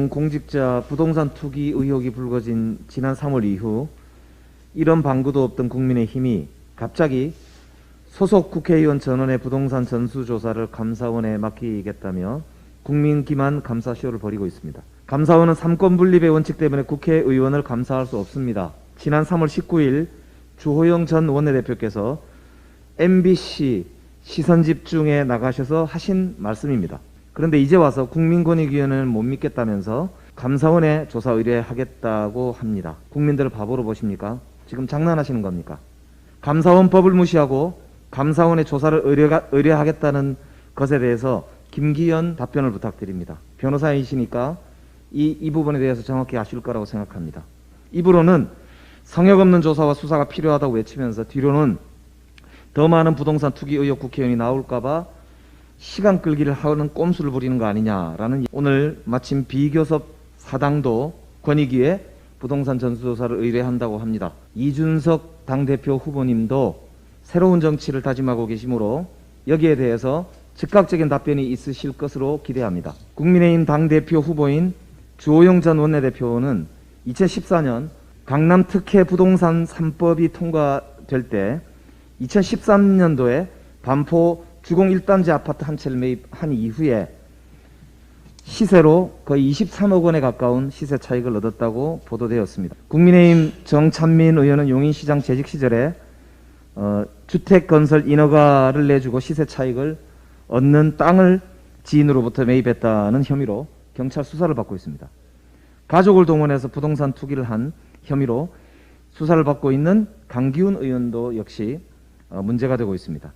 공직자 부동산 투기 의혹이 불거진 지난 3월 이후 이런 방구도 없던 국민의힘이 갑자기 소속 국회의원 전원의 부동산 전수조사를 감사원에 맡기겠다며 국민 기만 감사쇼를 벌이고 있습니다. 감사원은 삼권 분립의 원칙 때문에 국회의원을 감사할 수 없습니다. 지난 3월 19일 주호영 전 원내대표께서 MBC 시선집중에 나가셔서 하신 말씀입니다. 그런데 이제 와서 국민권익위원회는 못 믿겠다면서 감사원에 조사 의뢰하겠다고 합니다. 국민들을 바보로 보십니까? 지금 장난하시는 겁니까? 감사원 법을 무시하고 감사원에 조사를 의뢰하겠다는 것에 대해서 김기현 답변을 부탁드립니다. 변호사이시니까 이 부분에 대해서 정확히 아실 거라고 생각합니다. 입으로는 성역 없는 조사와 수사가 필요하다고 외치면서 뒤로는 더 많은 부동산 투기 의혹 국회의원이 나올까봐 시간 끌기를 하는 꼼수를 부리는 거 아니냐라는, 오늘 마침 비교섭 사당도 권익위에 부동산 전수조사를 의뢰한다고 합니다. 이준석 당대표 후보님도 새로운 정치를 다짐하고 계시므로 여기에 대해서 즉각적인 답변이 있으실 것으로 기대합니다. 국민의힘 당대표 후보인 주호영 전 원내대표는 2014년 강남 특혜 부동산 3법이 통과될 때 2013년도에 반포 주공 1단지 아파트 한 채를 매입한 이후에 시세로 거의 23억 원에 가까운 시세 차익을 얻었다고 보도되었습니다. 국민의힘 정찬민 의원은 용인시장 재직 시절에 주택건설 인허가를 내주고 시세 차익을 얻는 땅을 지인으로부터 매입했다는 혐의로 경찰 수사를 받고 있습니다. 가족을 동원해서 부동산 투기를 한 혐의로 수사를 받고 있는 강기훈 의원도 역시 문제가 되고 있습니다.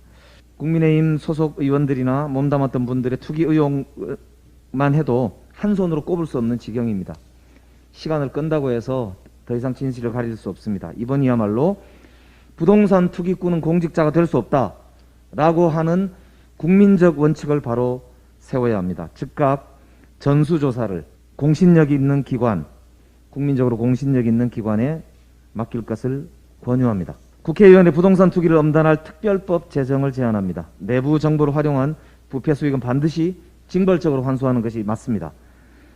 국민의힘 소속 의원들이나 몸담았던 분들의 투기 의혹만 해도 한 손으로 꼽을 수 없는 지경입니다. 시간을 끈다고 해서 더 이상 진실을 가릴 수 없습니다. 이번이야말로 부동산 투기꾼은 공직자가 될 수 없다라고 하는 국민적 원칙을 바로 세워야 합니다. 즉각 전수조사를 공신력 있는 기관, 국민적으로 공신력 있는 기관에 맡길 것을 권유합니다. 국회의원의 부동산 투기를 엄단할 특별법 제정을 제안합니다. 내부 정보를 활용한 부패 수익은 반드시 징벌적으로 환수하는 것이 맞습니다.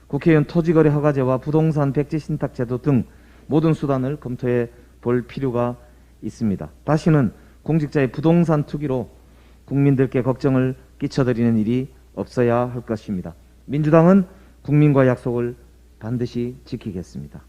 국회의원 토지거래 허가제와 부동산 백지 신탁 제도 등 모든 수단을 검토해 볼 필요가 있습니다. 다시는 공직자의 부동산 투기로 국민들께 걱정을 끼쳐드리는 일이 없어야 할 것입니다. 민주당은 국민과 약속을 반드시 지키겠습니다.